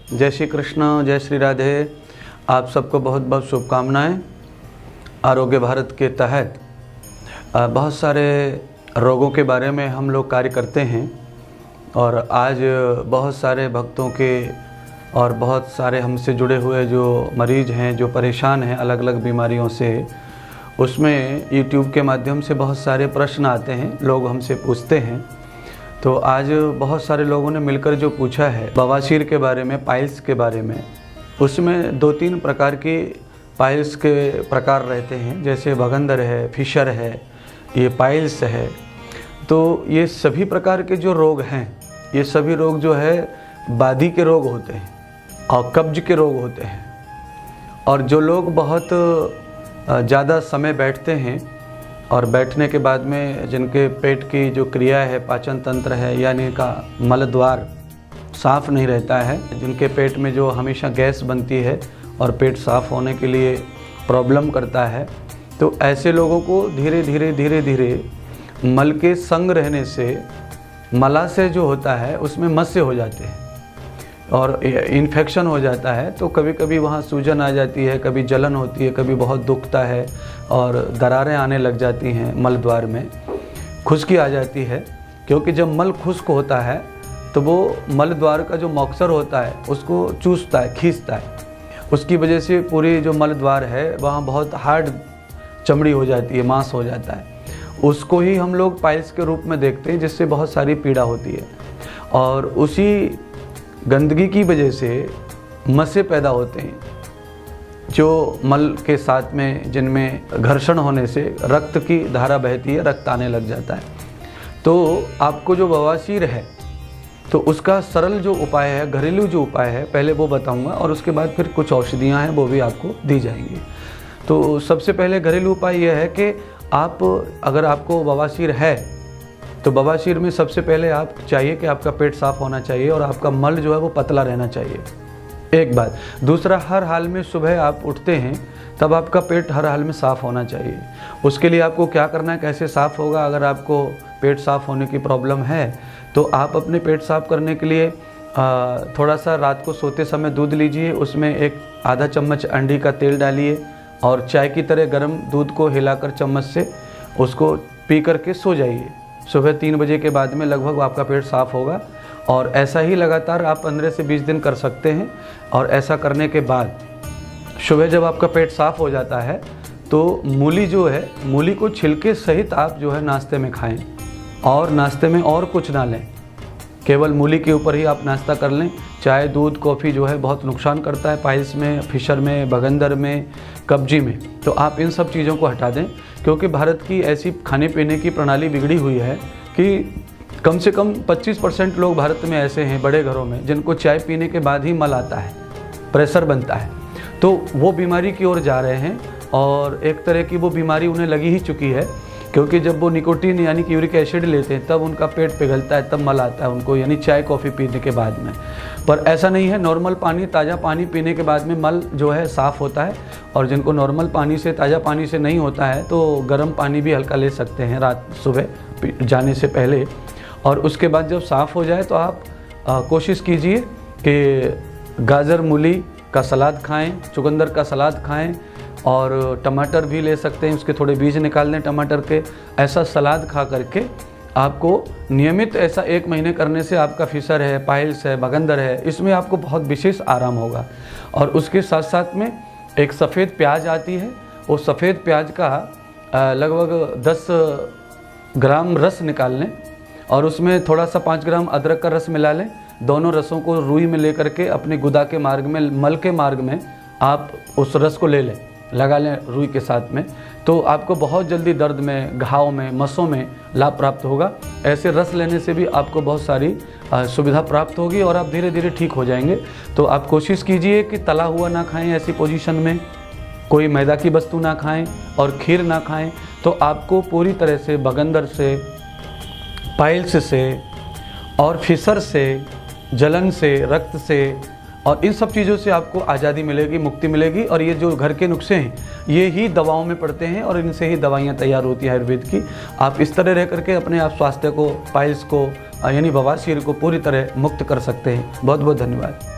जय श्री कृष्ण, जय श्री राधे। आप सबको बहुत बहुत शुभकामनाएं। आरोग्य भारत के तहत बहुत सारे रोगों के बारे में हम लोग कार्य करते हैं और आज बहुत सारे भक्तों के और बहुत सारे हमसे जुड़े हुए जो मरीज हैं, जो परेशान हैं अलग अलग बीमारियों से, उसमें YouTube के माध्यम से बहुत सारे प्रश्न आते हैं, लोग हमसे पूछते हैं। तो आज बहुत सारे लोगों ने मिलकर जो पूछा है बवासीर के बारे में, पाइल्स के बारे में, उसमें 2-3 प्रकार की पाइल्स के प्रकार रहते हैं, जैसे भगंदर है, फिशर है, ये पाइल्स है। तो ये सभी प्रकार के जो रोग हैं, ये सभी रोग जो है बादी के रोग होते हैं और कब्ज के रोग होते हैं। और जो लोग बहुत ज़्यादा समय बैठते हैं और बैठने के बाद में जिनके पेट की जो क्रिया है, पाचन तंत्र है, यानी का मल द्वार साफ़ नहीं रहता है, जिनके पेट में जो हमेशा गैस बनती है और पेट साफ़ होने के लिए प्रॉब्लम करता है, तो ऐसे लोगों को धीरे धीरे मल के संग रहने से, मलाशय जो होता है उसमें मत्स्य हो जाते हैं और इन्फेक्शन हो जाता है। तो कभी कभी वहाँ सूजन आ जाती है, कभी जलन होती है, कभी बहुत दुखता है और दरारें आने लग जाती हैं मल द्वार में, खुश्की आ जाती है। क्योंकि जब मल खुश्क होता है तो वो मल द्वार का जो मॉक्सर होता है उसको चूसता है, खींचता है। उसकी वजह से पूरी जो मल द्वार है वहाँ बहुत हार्ड चमड़ी हो जाती है, मांस हो जाता है। उसको ही हम लोग पाइल्स के रूप में देखते हैं, जिससे बहुत सारी पीड़ा होती है। और उसी गंदगी की वजह से मस्से पैदा होते हैं, जो मल के साथ में, जिनमें घर्षण होने से रक्त की धारा बहती है, रक्त आने लग जाता है। तो आपको जो बवासीर है तो उसका सरल जो उपाय है, घरेलू जो उपाय है, पहले वो बताऊंगा और उसके बाद फिर कुछ औषधियाँ हैं वो भी आपको दी जाएंगी। तो सबसे पहले घरेलू उपाय यह है कि आप, अगर आपको बवासीर है तो बवासीर में सबसे पहले आप चाहिए कि आपका पेट साफ़ होना चाहिए और आपका मल जो है वो पतला रहना चाहिए, एक बात। दूसरा, हर हाल में सुबह आप उठते हैं तब आपका पेट हर हाल में साफ़ होना चाहिए। उसके लिए आपको क्या करना है, कैसे साफ़ होगा? अगर आपको पेट साफ़ होने की प्रॉब्लम है तो आप अपने पेट साफ़ करने के लिए थोड़ा सा रात को सोते समय दूध लीजिए, उसमें एक आधा चम्मच अंडी का तेल डालिए और चाय की तरह गर्म दूध को हिलाकर चम्मच से उसको पी करके सो जाइए। सुबह 3 बजे के बाद में लगभग आपका पेट साफ़ होगा। और ऐसा ही लगातार आप 15 से 20 दिन कर सकते हैं। और ऐसा करने के बाद सुबह जब आपका पेट साफ़ हो जाता है तो मूली जो है, मूली को छिलके सहित आप जो है नाश्ते में खाएं और नाश्ते में और कुछ ना लें, केवल मूली के ऊपर ही आप नाश्ता कर लें। चाय, दूध, कॉफ़ी जो है बहुत नुकसान करता है पाइल्स में, फिशर में, भगंदर में, कब्जी में। तो आप इन सब चीज़ों को हटा दें, क्योंकि भारत की ऐसी खाने पीने की प्रणाली बिगड़ी हुई है कि कम से कम 25% लोग भारत में ऐसे हैं बड़े घरों में जिनको चाय पीने के बाद ही मल आता है, प्रेशर बनता है। तो वो बीमारी की ओर जा रहे हैं और एक तरह की वो बीमारी उन्हें लगी ही चुकी है, क्योंकि जब वो निकोटीन यानी कि यूरिक एसिड लेते हैं तब उनका पेट पिघलता है, तब मल आता है उनको, यानी चाय कॉफ़ी पीने के बाद में। पर ऐसा नहीं है, नॉर्मल पानी, ताज़ा पानी पीने के बाद में मल जो है साफ़ होता है। और जिनको नॉर्मल पानी से, ताज़ा पानी से नहीं होता है तो गर्म पानी भी हल्का ले सकते हैं रात सुबह जाने से पहले। और उसके बाद जब साफ़ हो जाए तो आप कोशिश कीजिए कि गाजर मूली का सलाद खाएँ, चुकंदर का सलाद खाएँ और टमाटर भी ले सकते हैं, उसके थोड़े बीज निकाल दें टमाटर के। ऐसा सलाद खा करके आपको नियमित ऐसा 1 महीने करने से आपका फिशर है, पाइल्स है, भगंदर है, इसमें आपको बहुत विशेष आराम होगा। और उसके साथ साथ में एक सफ़ेद प्याज आती है, वो सफ़ेद प्याज का लगभग 10 ग्राम रस निकाल लें और उसमें थोड़ा सा 5 ग्राम अदरक का रस मिला लें। दोनों रसों को रुई में लेकर के अपने गुदा के मार्ग में, मल के मार्ग में आप उस रस को ले लें, लगा लें रुई के साथ में। तो आपको बहुत जल्दी दर्द में, घाव में, मसों में लाभ प्राप्त होगा। ऐसे रस लेने से भी आपको बहुत सारी सुविधा प्राप्त होगी और आप धीरे धीरे ठीक हो जाएंगे। तो आप कोशिश कीजिए कि तला हुआ ना खाएं, ऐसी पोजीशन में कोई मैदा की वस्तु ना खाएं और खीर ना खाएं। तो आपको पूरी तरह से भगंदर से, पाइल्स से और फिशर से, जलन से, रक्त से और इन सब चीज़ों से आपको आज़ादी मिलेगी, मुक्ति मिलेगी। और ये जो घर के नुस्खे हैं ये ही दवाओं में पड़ते हैं और इनसे ही दवाइयाँ तैयार होती हैं आयुर्वेद की। आप इस तरह रह करके अपने आप स्वास्थ्य को, पाइल्स को यानी बवासीर को पूरी तरह मुक्त कर सकते हैं। बहुत बहुत धन्यवाद।